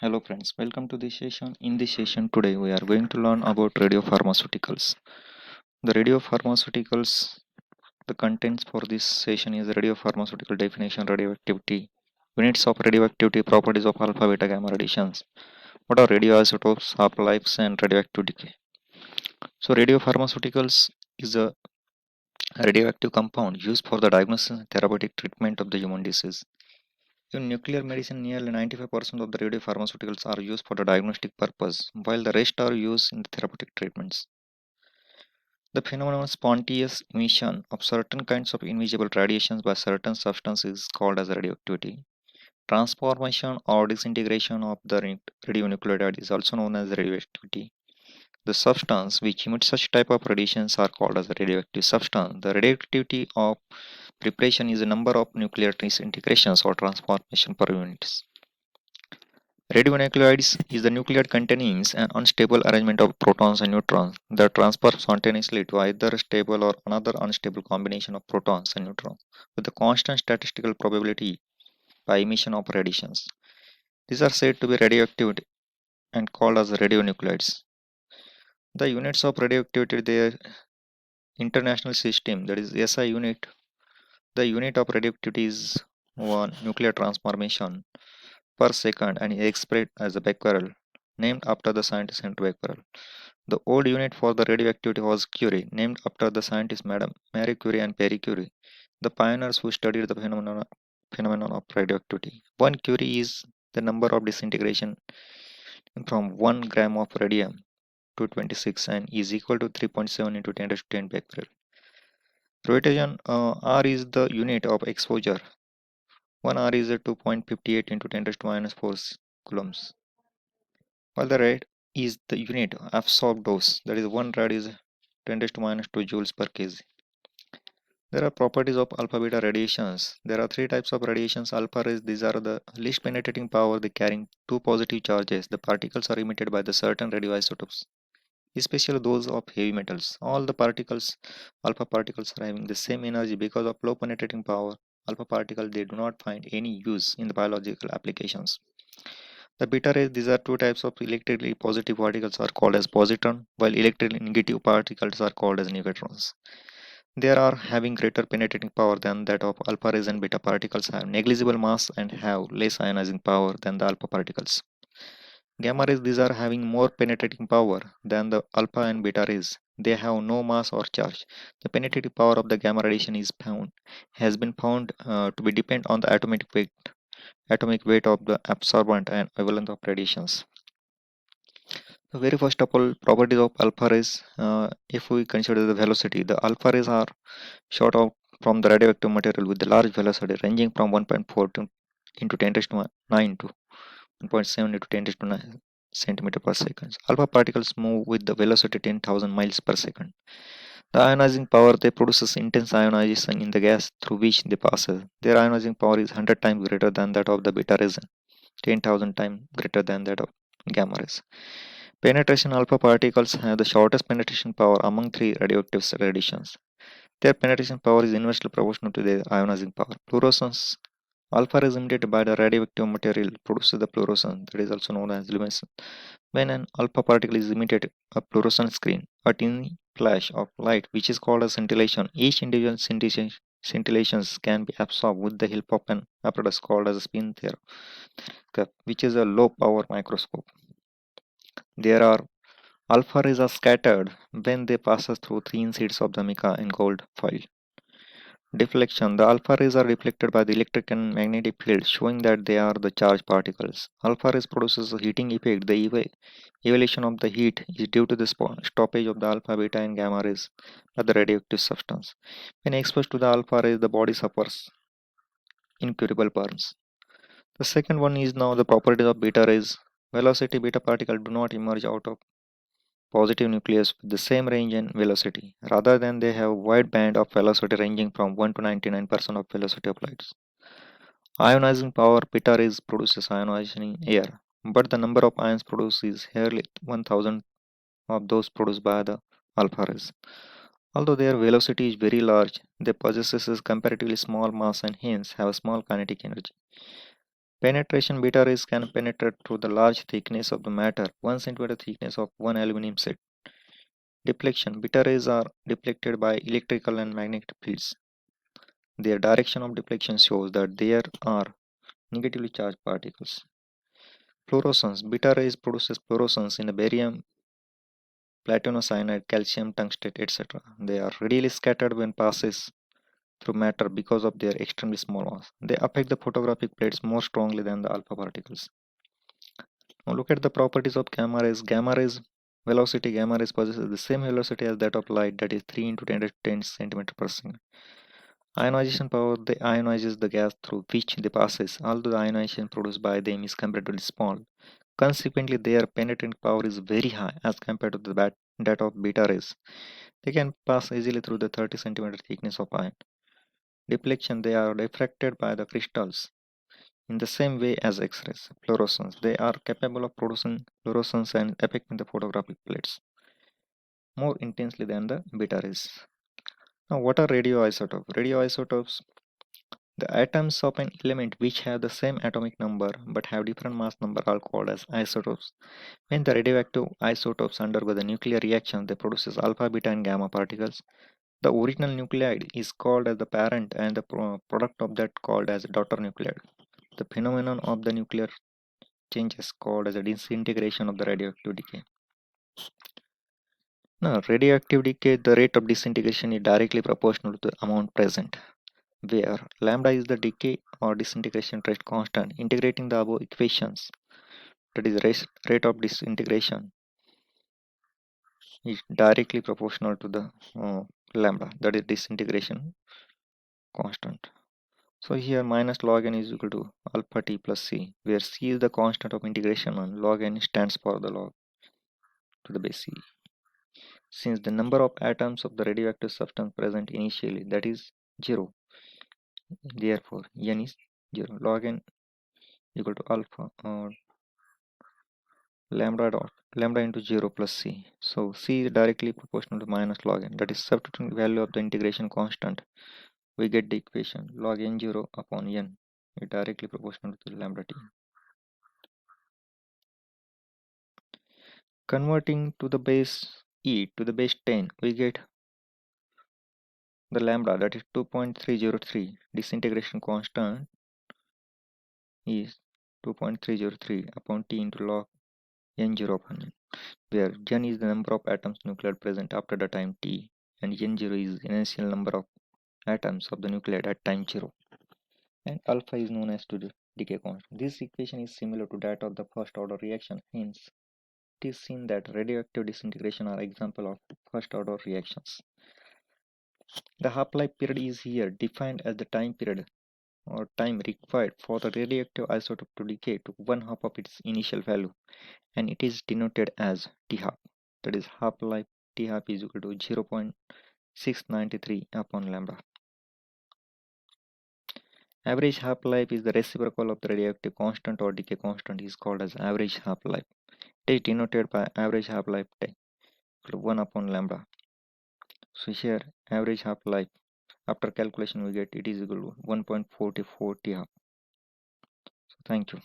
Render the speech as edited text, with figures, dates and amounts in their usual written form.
Hello friends, welcome to this session. In this session today we are going to learn about radiopharmaceuticals. The radiopharmaceuticals, the contents for this session is radiopharmaceutical definition, radioactivity, units of radioactivity, properties of alpha, beta, gamma radiations. What are radioisotopes, half-lives and radioactive decay? So radiopharmaceuticals is a radioactive compound used for the diagnosis and therapeutic treatment of the human disease. In nuclear medicine, nearly 95% of the radiopharmaceuticals are used for the diagnostic purpose, while the rest are used in the therapeutic treatments. The phenomenon of spontaneous emission of certain kinds of invisible radiations by certain substances is called as radioactivity. Transformation or disintegration of the radionuclide is also known as radioactivity. The substance which emits such type of radiations are called as a radioactive substance. The radioactivity of preparation is the number of nuclear disintegrations or transformation per units. Radionuclides is the nuclide containing an unstable arrangement of protons and neutrons that transfer spontaneously to either a stable or another unstable combination of protons and neutrons with a constant statistical probability by emission of radiations. These are said to be radioactive and called as radionuclides. The units of radioactivity, their international system, that is SI unit. The unit of radioactivity is one nuclear transformation per second and is expressed as a becquerel, named after the scientist Henry Becquerel. The old unit for the radioactivity was Curie, named after the scientists Madame Marie Curie and Pierre Curie, the pioneers who studied the phenomenon of radioactivity. 1 Curie is the number of disintegration from 1 gram of radium to 26 and is equal to 3.7 into 10 to 10 becquerel. Rotation R is the unit of exposure. 1 R is a 2.58 into 10 to minus 4 coulombs. While the rate is the unit of absorbed dose, that is 1 rad is 10 to minus 2 joules per kg. There are properties of alpha beta radiations. There are three types of radiations. Alpha rays, these are the least penetrating power, they carrying two positive charges. The particles are emitted by the certain radioisotopes, especially those of heavy metals. All the particles, alpha particles, are having the same energy because of low penetrating power. Alpha particles, they do not find any use in the biological applications. The beta rays, these are two types of electrically positive particles are called as positron, while electrically negative particles are called as neutrons. They are having greater penetrating power than that of alpha rays, and beta particles have negligible mass and have less ionizing power than the alpha particles. Gamma rays, these are having more penetrating power than the alpha and beta rays. They have no mass or charge. The penetrating power of the gamma radiation has been found to be depend on the atomic weight of the absorbent and wavelength of radiations. The very first of all, properties of alpha rays. If we consider the velocity, the alpha rays are shot out from the radioactive material with the large velocity ranging from 1.4 into 10 to 9 to 1.7 into 10 to 9 centimeter per second. Alpha particles move with the velocity 10,000 miles per second. The ionizing power they produces intense ionization in the gas through which they pass. Their ionizing power is 100 times greater than that of the beta rays, 10,000 times greater than that of gamma rays. Penetration alpha particles have the shortest penetration power among three radioactive radiations. Their penetration power is inversely proportional to their ionizing power. Fluorescence alpha is emitted by the radioactive material produces the fluorescence, that is also known as luminescence. When an alpha particle is emitted, a fluorescent screen, a tiny flash of light which is called as scintillation. Each individual scintillations can be absorbed with the help of an apparatus called as a spectroscope, which is a low power microscope. There are alpha rays are scattered when they pass through thin sheets of the mica in gold foil. Deflection. The alpha rays are reflected by the electric and magnetic field, showing that they are the charged particles. Alpha rays produces a heating effect. The evolution of the heat is due to the stoppage of the alpha, beta, and gamma rays by the radioactive substance. When exposed to the alpha rays, the body suffers incurable burns. The second one is now the properties of beta rays. Velocity beta particles do not emerge out of positive nucleus with the same range and velocity. Rather than they have a wide band of velocity ranging from 1 to 99% of velocity of light. Ionizing power beta rays produces ionization in air, but the number of ions produced is hardly 1000 of those produced by the alpha rays. Although their velocity is very large, they possess a comparatively small mass and hence have a small kinetic energy. Penetration beta rays can penetrate through the large thickness of the matter, 1 centimeter thickness of one aluminum sheet. Deflection beta rays are deflected by electrical and magnetic fields. Their direction of deflection shows that there are negatively charged particles. Fluorescence beta rays produces fluorescence in a barium, platinocyanide, calcium, tungsten, etc. They are readily scattered when passes through matter because of their extremely small mass. They affect the photographic plates more strongly than the alpha particles. Now look at the properties of gamma rays. Gamma rays velocity gamma rays possesses the same velocity as that of light, that is 3 into 10 to 10 centimeter per second. Ionization power, they ionizes the gas through which they passes, although the ionization produced by them is comparatively small. Consequently, their penetrating power is very high as compared to that of beta rays. They can pass easily through the 30 centimeter thickness of ion. Deflection, they are diffracted by the crystals in the same way as X-rays. Fluorescence, they are capable of producing fluorescence and affecting the photographic plates more intensely than the beta rays. Now, what are radioisotopes? Radioisotopes, the atoms of an element which have the same atomic number but have different mass number are called as isotopes. When the radioactive isotopes undergo the nuclear reaction, they produces alpha, beta, and gamma particles. The original nuclide is called as the parent, and the product of that called as a daughter nuclide. The phenomenon of the nuclear change is called as a disintegration of the radioactive decay. Now, radioactive decay, the rate of disintegration is directly proportional to the amount present, where lambda is the decay or disintegration rate constant. Integrating the above equations, that is rate of disintegration, is directly proportional to the lambda, that is disintegration constant. So here minus log n is equal to alpha t plus c, where c is the constant of integration and log n stands for the log to the base c. Since the number of atoms of the radioactive substance present initially, that is 0, therefore n is 0. Log n equal to alpha lambda into 0 plus c. So c is directly proportional to minus log n, that is substituting value of the integration constant. We get the equation log n 0 upon n is directly proportional to lambda t. Converting to the base e to the base 10, we get the lambda, that is 2.303. Disintegration constant is 2.303 upon t into log n0 upon n, where n is the number of atoms nuclear present after the time t, and n0 is the initial number of atoms of the nuclide at time 0, and alpha is known as to the decay constant. This equation is similar to that of the first order reaction. Hence, it is seen that radioactive disintegration are example of first order reactions. The half-life period is here defined as the time period or time required for the radioactive isotope to decay to one half of its initial value, and it is denoted as T half. That is half-life T half is equal to 0.693 upon lambda. Average half-life is the reciprocal of the radioactive constant or decay constant is called as average half-life. It is denoted by average half-life T equal to 1 upon lambda. So here average half-life after calculation we get it is equal to 1.44 T half. So thank you.